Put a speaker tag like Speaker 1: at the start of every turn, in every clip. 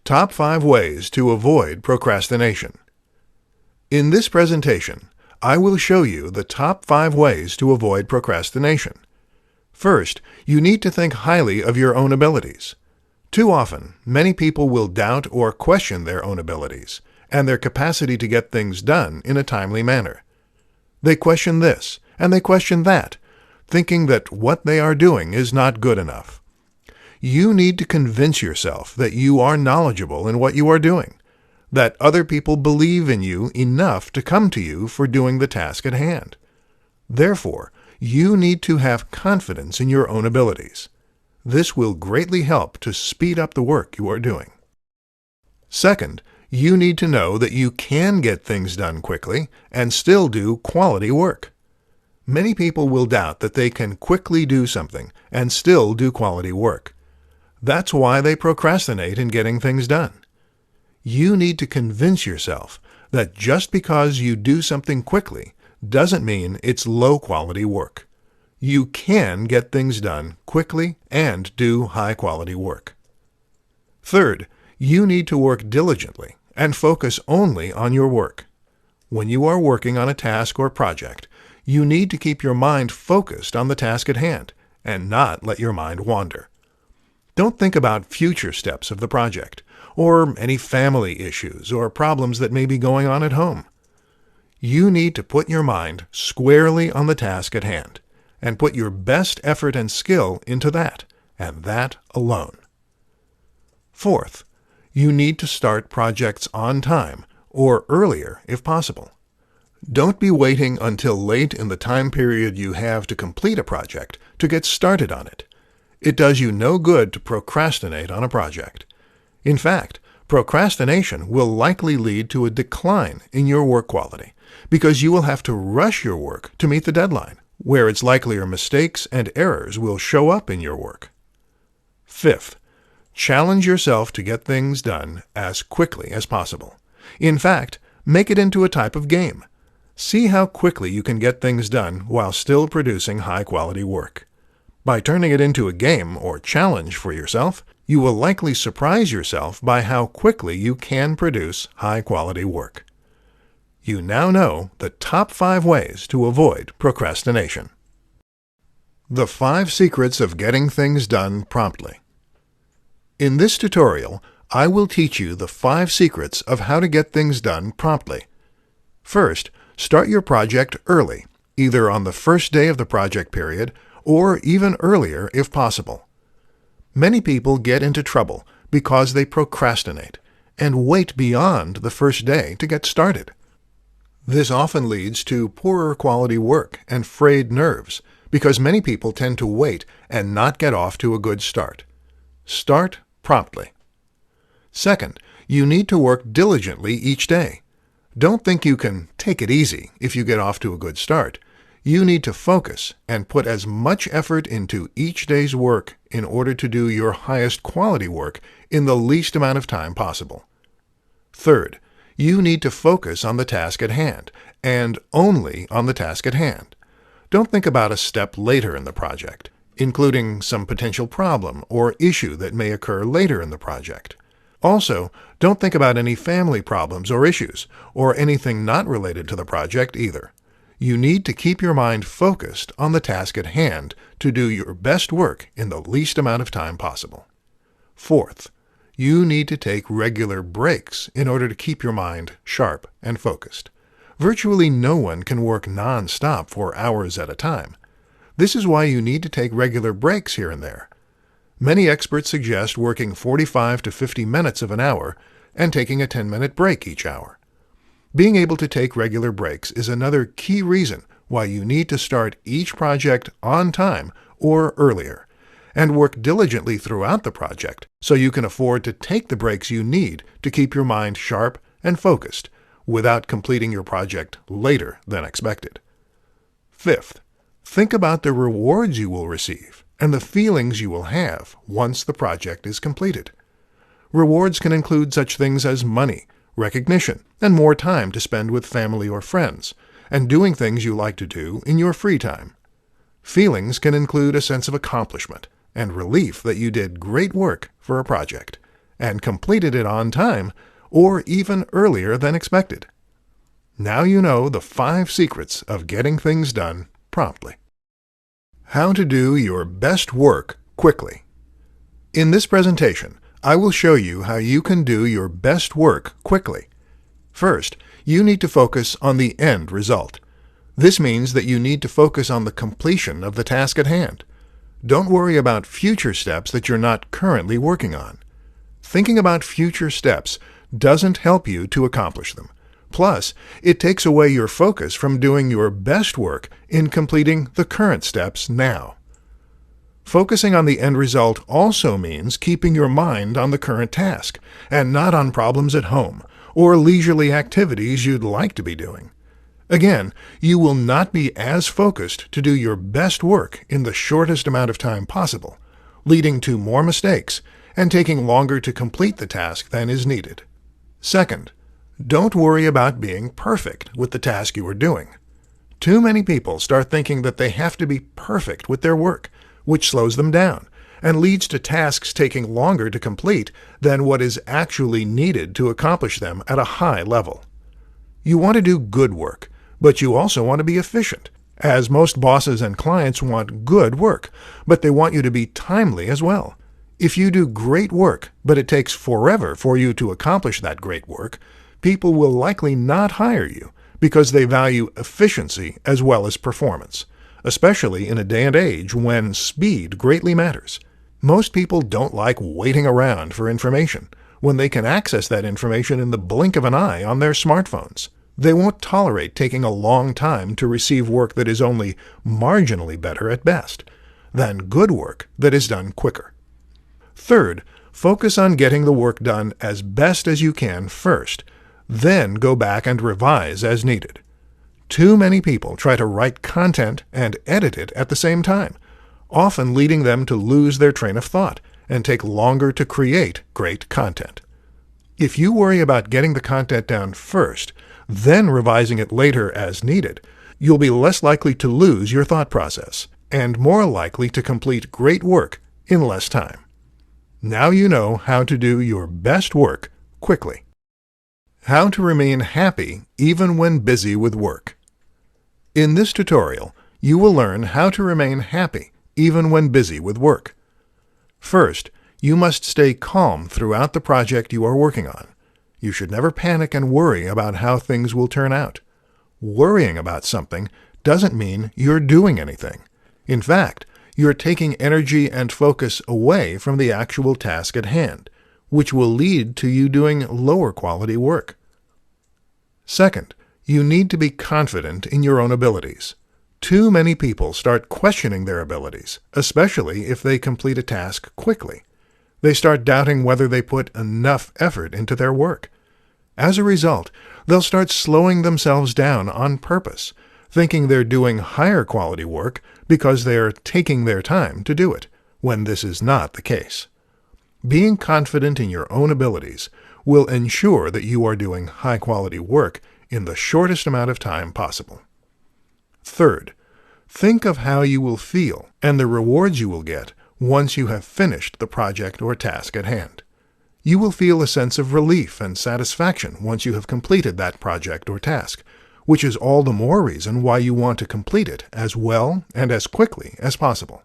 Speaker 1: Top 5 Ways to Avoid Procrastination. In this presentation, I will show you the top 5 ways to avoid procrastination. First, you need to think highly of your own abilities. Too often, many people will doubt or question their own abilities and their capacity to get things done in a timely manner. They question this and they question that, thinking that what they are doing is not good enough. You need to convince yourself that you are knowledgeable in what you are doing, that other people believe in you enough to come to you for doing the task at hand. Therefore, you need to have confidence in your own abilities. This will greatly help to speed up the work you are doing. Second, you need to know that you can get things done quickly and still do quality work. Many people will doubt that they can quickly do something and still do quality work. That's why they procrastinate in getting things done. You need to convince yourself that just because you do something quickly doesn't mean it's low-quality work. You can get things done quickly and do high-quality work. Third, you need to work diligently and focus only on your work. When you are working on a task or project, you need to keep your mind focused on the task at hand and not let your mind wander. Don't think about future steps of the project, or any family issues or problems that may be going on at home. You need to put your mind squarely on the task at hand, and put your best effort and skill into that, and that alone. Fourth, you need to start projects on time, or earlier if possible. Don't be waiting until late in the time period you have to complete a project to get started on it. It does you no good to procrastinate on a project. In fact, procrastination will likely lead to a decline in your work quality because you will have to rush your work to meet the deadline, where it's likelier mistakes and errors will show up in your work. Fifth, challenge yourself to get things done as quickly as possible. In fact, make it into a type of game. See how quickly you can get things done while still producing high-quality work. By turning it into a game or challenge for yourself, you will likely surprise yourself by how quickly you can produce high-quality work. You now know the top 5 ways to avoid procrastination. The 5 secrets of getting things done promptly. In this tutorial, I will teach you the 5 secrets of how to get things done promptly. First, start your project early, either on the first day of the project period or even earlier if possible. Many people get into trouble because they procrastinate and wait beyond the first day to get started. This often leads to poorer quality work and frayed nerves because many people tend to wait and not get off to a good start. Start promptly. Second, you need to work diligently each day. Don't think you can take it easy if you get off to a good start. You need to focus and put as much effort into each day's work in order to do your highest quality work in the least amount of time possible. Third, you need to focus on the task at hand, and only on the task at hand. Don't think about a step later in the project, including some potential problem or issue that may occur later in the project. Also, don't think about any family problems or issues, or anything not related to the project either. You need to keep your mind focused on the task at hand to do your best work in the least amount of time possible. Fourth, you need to take regular breaks in order to keep your mind sharp and focused. Virtually no one can work non-stop for hours at a time. This is why you need to take regular breaks here and there. Many experts suggest working 45 to 50 minutes of an hour and taking a 10-minute break each hour. Being able to take regular breaks is another key reason why you need to start each project on time or earlier, and work diligently throughout the project so you can afford to take the breaks you need to keep your mind sharp and focused without completing your project later than expected. Fifth, think about the rewards you will receive and the feelings you will have once the project is completed. Rewards can include such things as money, recognition, and more time to spend with family or friends, and doing things you like to do in your free time. Feelings can include a sense of accomplishment and relief that you did great work for a project, and completed it on time or even earlier than expected. Now you know the 5 secrets of getting things done promptly. How to do your best work quickly. In this presentation, I will show you how you can do your best work quickly. First, you need to focus on the end result. This means that you need to focus on the completion of the task at hand. Don't worry about future steps that you're not currently working on. Thinking about future steps doesn't help you to accomplish them. Plus, it takes away your focus from doing your best work in completing the current steps now. Focusing on the end result also means keeping your mind on the current task and not on problems at home or leisurely activities you'd like to be doing. Again, you will not be as focused to do your best work in the shortest amount of time possible, leading to more mistakes and taking longer to complete the task than is needed. Second, don't worry about being perfect with the task you are doing. Too many people start thinking that they have to be perfect with their work, which slows them down and leads to tasks taking longer to complete than what is actually needed to accomplish them at a high level. You want to do good work, but you also want to be efficient, as most bosses and clients want good work, but they want you to be timely as well. If you do great work, but it takes forever for you to accomplish that great work, people will likely not hire you because they value efficiency as well as performance, especially in a day and age when speed greatly matters. Most people don't like waiting around for information when they can access that information in the blink of an eye on their smartphones. They won't tolerate taking a long time to receive work that is only marginally better at best than good work that is done quicker. Third, focus on getting the work done as best as you can first, then go back and revise as needed. Too many people try to write content and edit it at the same time, often leading them to lose their train of thought and take longer to create great content. If you worry about getting the content down first, then revising it later as needed, you'll be less likely to lose your thought process and more likely to complete great work in less time. Now you know how to do your best work quickly. How to remain happy even when busy with work. In this tutorial, you will learn how to remain happy even when busy with work. First, you must stay calm throughout the project you are working on. You should never panic and worry about how things will turn out. Worrying about something doesn't mean you're doing anything. In fact, you're taking energy and focus away from the actual task at hand, which will lead to you doing lower quality work. Second, you need to be confident in your own abilities. Too many people start questioning their abilities, especially if they complete a task quickly. They start doubting whether they put enough effort into their work. As a result, they'll start slowing themselves down on purpose, thinking they're doing higher quality work because they are taking their time to do it, when this is not the case. Being confident in your own abilities will ensure that you are doing high-quality work in the shortest amount of time possible. Third, think of how you will feel and the rewards you will get once you have finished the project or task at hand. You will feel a sense of relief and satisfaction once you have completed that project or task, which is all the more reason why you want to complete it as well and as quickly as possible.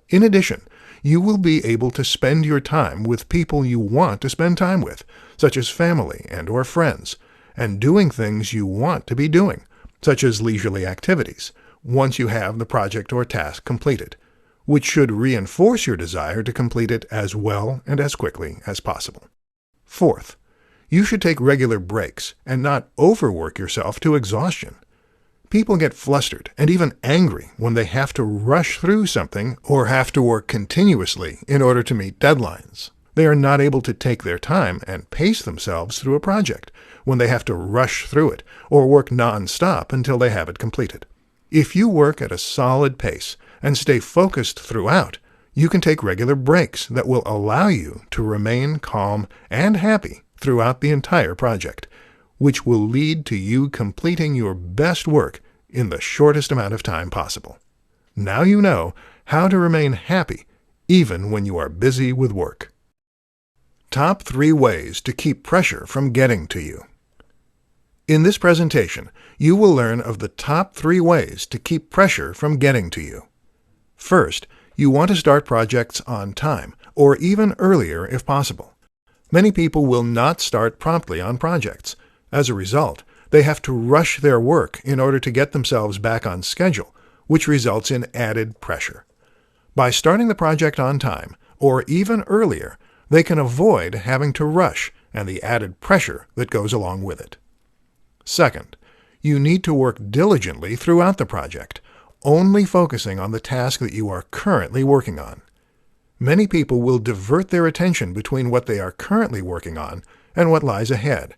Speaker 1: In addition, you will be able to spend your time with people you want to spend time with, such as family and/or friends, and doing things you want to be doing, such as leisurely activities, once you have the project or task completed, which should reinforce your desire to complete it as well and as quickly as possible. Fourth, you should take regular breaks and not overwork yourself to exhaustion. People get flustered and even angry when they have to rush through something or have to work continuously in order to meet deadlines. They are not able to take their time and pace themselves through a project when they have to rush through it or work non-stop until they have it completed. If you work at a solid pace and stay focused throughout, you can take regular breaks that will allow you to remain calm and happy throughout the entire project, which will lead to you completing your best work in the shortest amount of time possible. Now you know how to remain happy even when you are busy with work. Top 3 ways to keep pressure from getting to you. In this presentation, you will learn of the top 3 ways to keep pressure from getting to you. First, you want to start projects on time, or even earlier if possible. Many people will not start promptly on projects. As a result, they have to rush their work in order to get themselves back on schedule, which results in added pressure. By starting the project on time, or even earlier, they can avoid having to rush and the added pressure that goes along with it. Second, you need to work diligently throughout the project, only focusing on the task that you are currently working on. Many people will divert their attention between what they are currently working on and what lies ahead.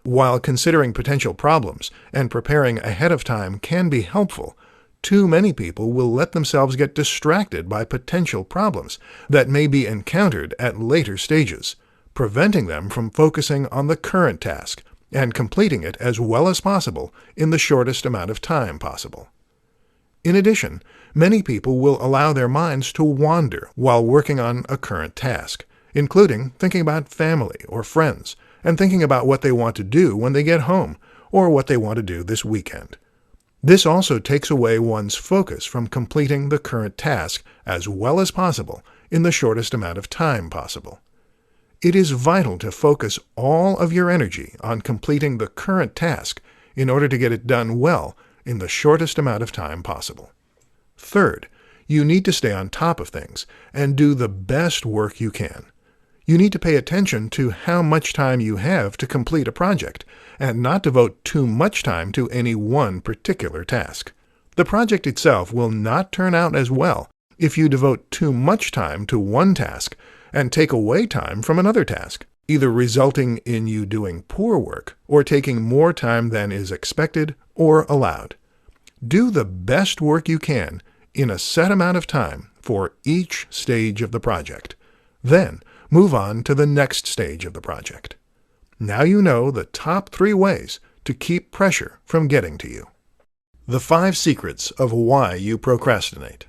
Speaker 1: While considering potential problems and preparing ahead of time can be helpful, too many people will let themselves get distracted by potential problems that may be encountered at later stages, preventing them from focusing on the current task and completing it as well as possible in the shortest amount of time possible. In addition, many people will allow their minds to wander while working on a current task, including thinking about family or friends and thinking about what they want to do when they get home or what they want to do this weekend. This also takes away one's focus from completing the current task as well as possible in the shortest amount of time possible. It is vital to focus all of your energy on completing the current task in order to get it done well in the shortest amount of time possible. Third, you need to stay on top of things and do the best work you can. You need to pay attention to how much time you have to complete a project and not devote too much time to any one particular task. The project itself will not turn out as well if you devote too much time to one task and take away time from another task, either resulting in you doing poor work or taking more time than is expected or allowed. Do the best work you can in a set amount of time for each stage of the project. Then, move on to the next stage of the project. Now you know the top 3 ways to keep pressure from getting to you. The 5 secrets of why you procrastinate.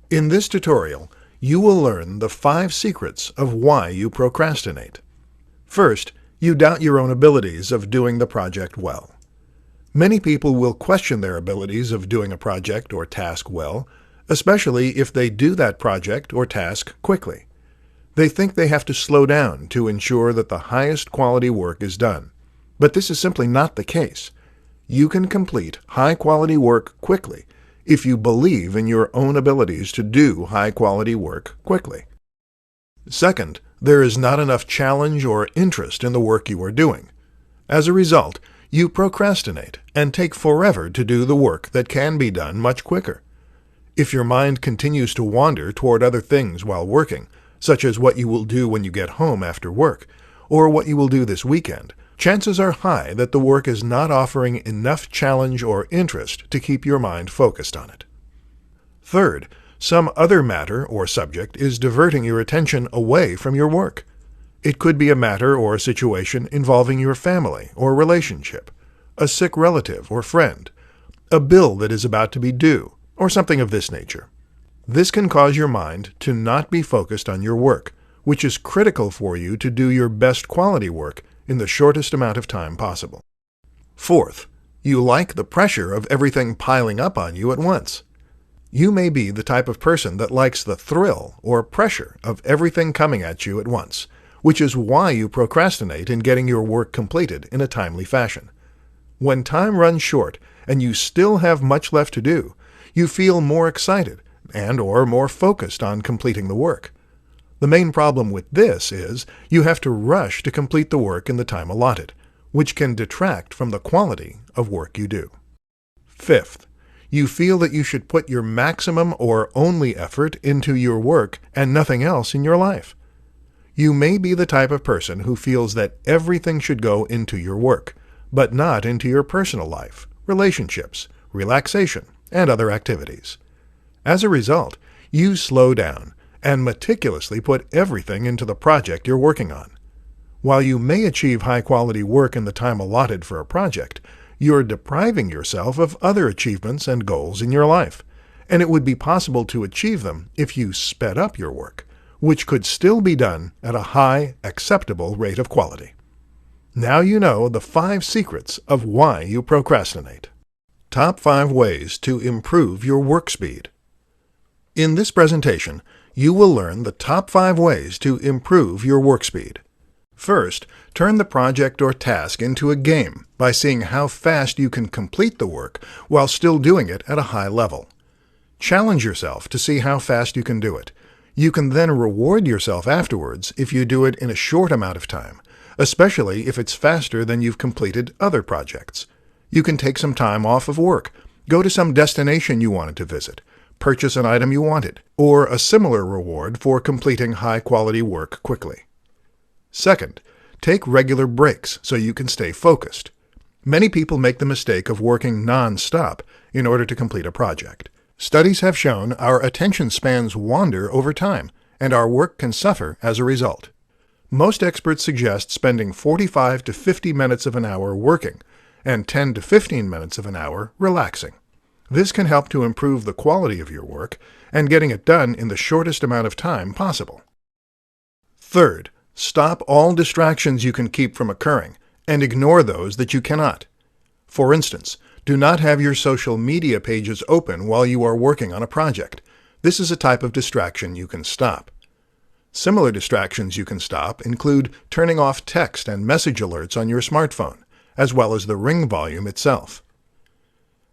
Speaker 1: In this tutorial, you will learn the 5 secrets of why you procrastinate. First, you doubt your own abilities of doing the project well. Many people will question their abilities of doing a project or task well, especially if they do that project or task quickly. They think they have to slow down to ensure that the highest quality work is done. But this is simply not the case. You can complete high-quality work quickly if you believe in your own abilities to do high-quality work quickly. Second, there is not enough challenge or interest in the work you are doing. As a result, you procrastinate and take forever to do the work that can be done much quicker. If your mind continues to wander toward other things while working, such as what you will do when you get home after work, or what you will do this weekend, chances are high that the work is not offering enough challenge or interest to keep your mind focused on it. Third, some other matter or subject is diverting your attention away from your work. It could be a matter or a situation involving your family or relationship, a sick relative or friend, a bill that is about to be due, or something of this nature. This can cause your mind to not be focused on your work, which is critical for you to do your best quality work in the shortest amount of time possible. Fourth, you like the pressure of everything piling up on you at once. You may be the type of person that likes the thrill or pressure of everything coming at you at once, which is why you procrastinate in getting your work completed in a timely fashion. When time runs short and you still have much left to do, you feel more excited and/or more focused on completing the work. The main problem with this is you have to rush to complete the work in the time allotted, which can detract from the quality of work you do. Fifth, you feel that you should put your maximum or only effort into your work and nothing else in your life. You may be the type of person who feels that everything should go into your work, but not into your personal life, relationships, relaxation, and other activities. As a result, you slow down and meticulously put everything into the project you're working on. While you may achieve high-quality work in the time allotted for a project, you're depriving yourself of other achievements and goals in your life, and it would be possible to achieve them if you sped up your work, which could still be done at a high, acceptable rate of quality. Now you know the 5 secrets of why you procrastinate. Top 5 ways to improve your work speed. In this presentation, you will learn the top 5 ways to improve your work speed. First, turn the project or task into a game by seeing how fast you can complete the work while still doing it at a high level. Challenge yourself to see how fast you can do it. You can then reward yourself afterwards if you do it in a short amount of time, especially if it's faster than you've completed other projects. You can take some time off of work, go to some destination you wanted to visit, purchase an item you wanted, or a similar reward for completing high-quality work quickly. Second, take regular breaks so you can stay focused. Many people make the mistake of working non-stop in order to complete a project. Studies have shown our attention spans wander over time, and our work can suffer as a result. Most experts suggest spending 45 to 50 minutes of an hour working and 10 to 15 minutes of an hour relaxing. This can help to improve the quality of your work and getting it done in the shortest amount of time possible. Third, stop all distractions you can keep from occurring and ignore those that you cannot. For instance, do not have your social media pages open while you are working on a project. This is a type of distraction you can stop. Similar distractions you can stop include turning off text and message alerts on your smartphone, as well as the ring volume itself.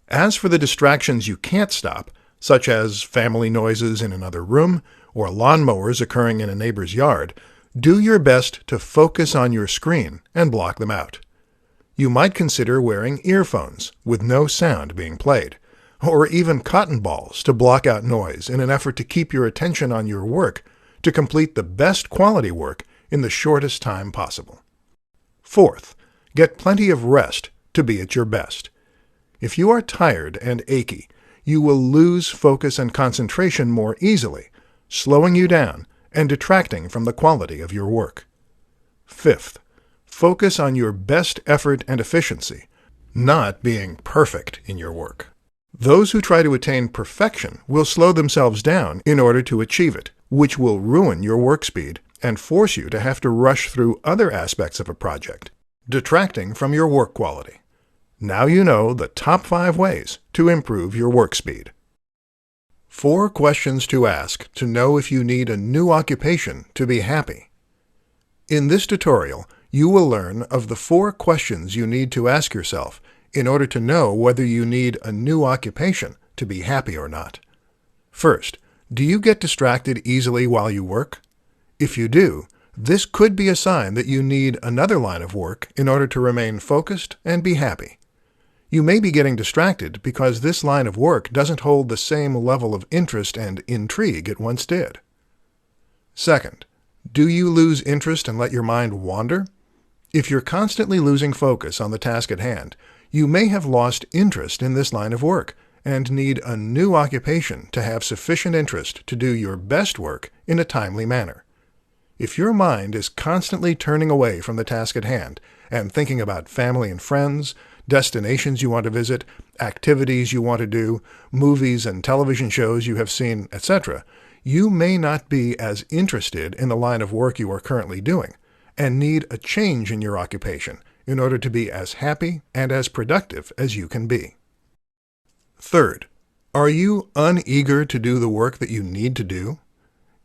Speaker 1: As for the distractions you can't stop, such as family noises in another room or lawnmowers occurring in a neighbor's yard, do your best to focus on your screen and block them out. You might consider wearing earphones with no sound being played, or even cotton balls to block out noise in an effort to keep your attention on your work to complete the best quality work in the shortest time possible. Fourth, get plenty of rest to be at your best. If you are tired and achy, you will lose focus and concentration more easily, slowing you down and detracting from the quality of your work. Fifth, focus on your best effort and efficiency, not being perfect in your work. Those who try to attain perfection will slow themselves down in order to achieve it, which will ruin your work speed and force you to have to rush through other aspects of a project, detracting from your work quality. Now you know the top 5 ways to improve your work speed. 4 questions to ask to know if you need a new occupation to be happy. In this tutorial, you will learn of the 4 questions you need to ask yourself in order to know whether you need a new occupation to be happy or not. First, do you get distracted easily while you work? If you do, this could be a sign that you need another line of work in order to remain focused and be happy. You may be getting distracted because this line of work doesn't hold the same level of interest and intrigue it once did. Second, do you lose interest and let your mind wander? If you're constantly losing focus on the task at hand, you may have lost interest in this line of work and need a new occupation to have sufficient interest to do your best work in a timely manner. If your mind is constantly turning away from the task at hand and thinking about family and friends, destinations you want to visit, activities you want to do, movies and television shows you have seen, etc., you may not be as interested in the line of work you are currently doing and need a change in your occupation in order to be as happy and as productive as you can be. Third, are you uneager to do the work that you need to do?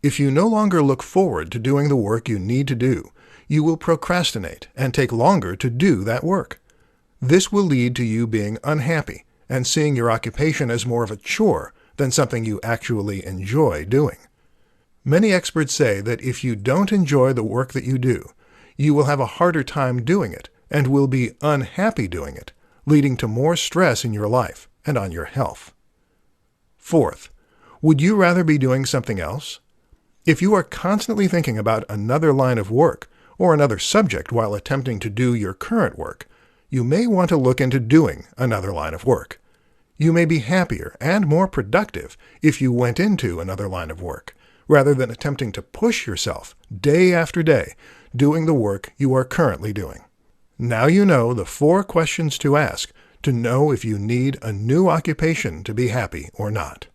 Speaker 1: If you no longer look forward to doing the work you need to do, you will procrastinate and take longer to do that work. This will lead to you being unhappy and seeing your occupation as more of a chore than something you actually enjoy doing. Many experts say that if you don't enjoy the work that you do, you will have a harder time doing it and will be unhappy doing it, leading to more stress in your life and on your health. Fourth, would you rather be doing something else? If you are constantly thinking about another line of work or another subject while attempting to do your current work, you may want to look into doing another line of work. You may be happier and more productive if you went into another line of work, rather than attempting to push yourself day after day doing the work you are currently doing. Now you know the 4 questions to ask to know if you need a new occupation to be happy or not.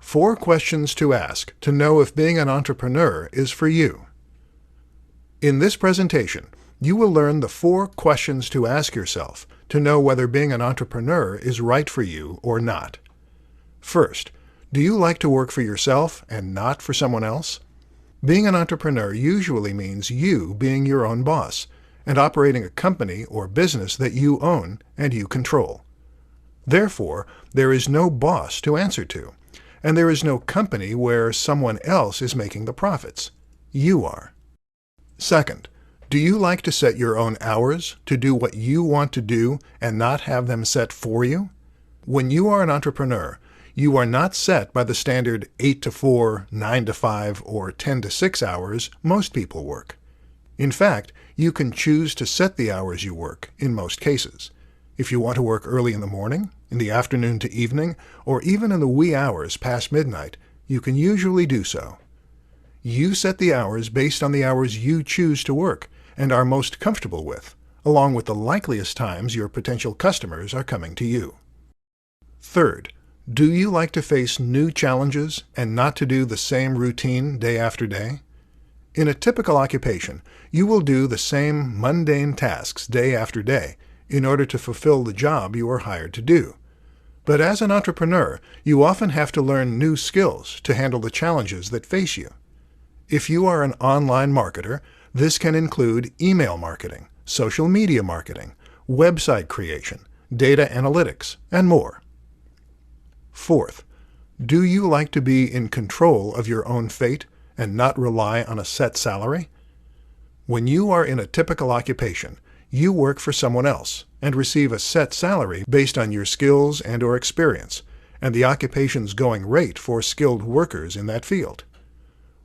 Speaker 1: 4 questions to ask to know if being an entrepreneur is for you. In this presentation, you will learn the 4 questions to ask yourself to know whether being an entrepreneur is right for you or not. First, do you like to work for yourself and not for someone else? Being an entrepreneur usually means you being your own boss and operating a company or business that you own and you control. Therefore, there is no boss to answer to, and there is no company where someone else is making the profits. You are. Second, do you like to set your own hours to do what you want to do and not have them set for you? When you are an entrepreneur, you are not set by the standard 8 to 4, 9 to 5, or 10 to 6 hours most people work. In fact, you can choose to set the hours you work in most cases. If you want to work early in the morning, in the afternoon to evening, or even in the wee hours past midnight, you can usually do so. You set the hours based on the hours you choose to work and are most comfortable with, along with the likeliest times your potential customers are coming to you. Third, do you like to face new challenges and not to do the same routine day after day? In a typical occupation, you will do the same mundane tasks day after day in order to fulfill the job you are hired to do. But as an entrepreneur, you often have to learn new skills to handle the challenges that face you. If you are an online marketer, this can include email marketing, social media marketing, website creation, data analytics, and more. Fourth, do you like to be in control of your own fate and not rely on a set salary? When you are in a typical occupation, you work for someone else and receive a set salary based on your skills and/or experience, and the occupation's going rate for skilled workers in that field.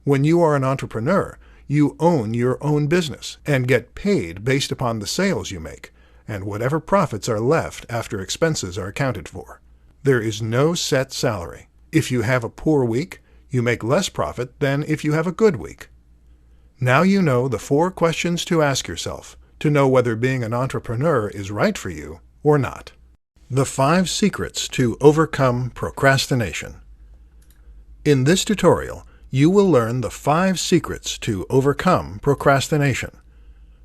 Speaker 1: When you are an entrepreneur, you own your own business and get paid based upon the sales you make, and whatever profits are left after expenses are accounted for. There is no set salary. If you have a poor week, you make less profit than if you have a good week. Now you know the 4 questions to ask yourself to know whether being an entrepreneur is right for you or not. The 5 secrets to overcome procrastination. In this tutorial, you will learn the 5 secrets to overcome procrastination.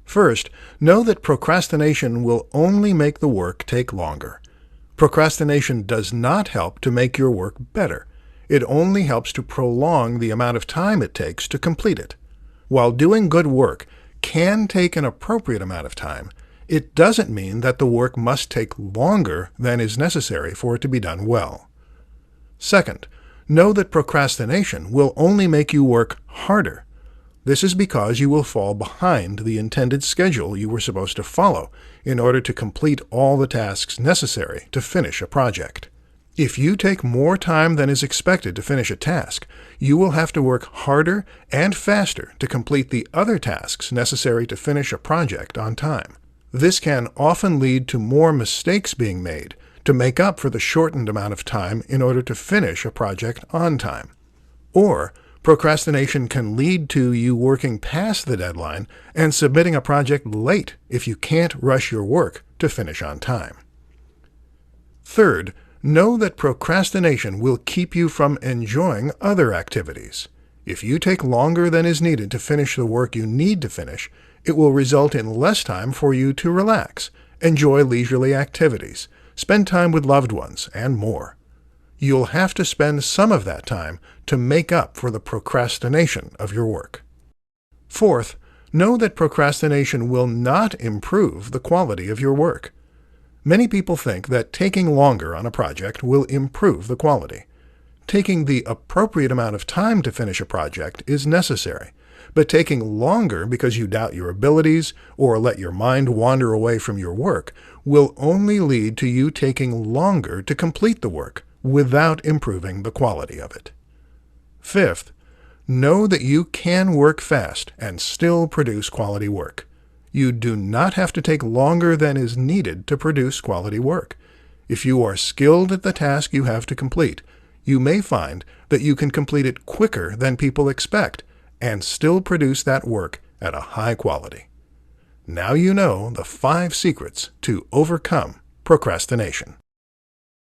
Speaker 1: First, know that procrastination will only make the work take longer. Procrastination does not help to make your work better. It only helps to prolong the amount of time it takes to complete it. While doing good work can take an appropriate amount of time, it doesn't mean that the work must take longer than is necessary for it to be done well. Second, know that procrastination will only make you work harder. This is because you will fall behind the intended schedule you were supposed to follow in order to complete all the tasks necessary to finish a project. If you take more time than is expected to finish a task, you will have to work harder and faster to complete the other tasks necessary to finish a project on time. This can often lead to more mistakes being made to make up for the shortened amount of time in order to finish a project on time. Or, procrastination can lead to you working past the deadline and submitting a project late if you can't rush your work to finish on time. Third, know that procrastination will keep you from enjoying other activities. If you take longer than is needed to finish the work you need to finish, it will result in less time for you to relax, enjoy leisurely activities, spend time with loved ones, and more. You'll have to spend some of that time to make up for the procrastination of your work. Fourth, know that procrastination will not improve the quality of your work. Many people think that taking longer on a project will improve the quality. Taking the appropriate amount of time to finish a project is necessary, but taking longer because you doubt your abilities or let your mind wander away from your work will only lead to you taking longer to complete the work without improving the quality of it. Fifth, know that you can work fast and still produce quality work. You do not have to take longer than is needed to produce quality work. If you are skilled at the task you have to complete, you may find that you can complete it quicker than people expect and still produce that work at a high quality. Now you know the 5 secrets to overcome procrastination.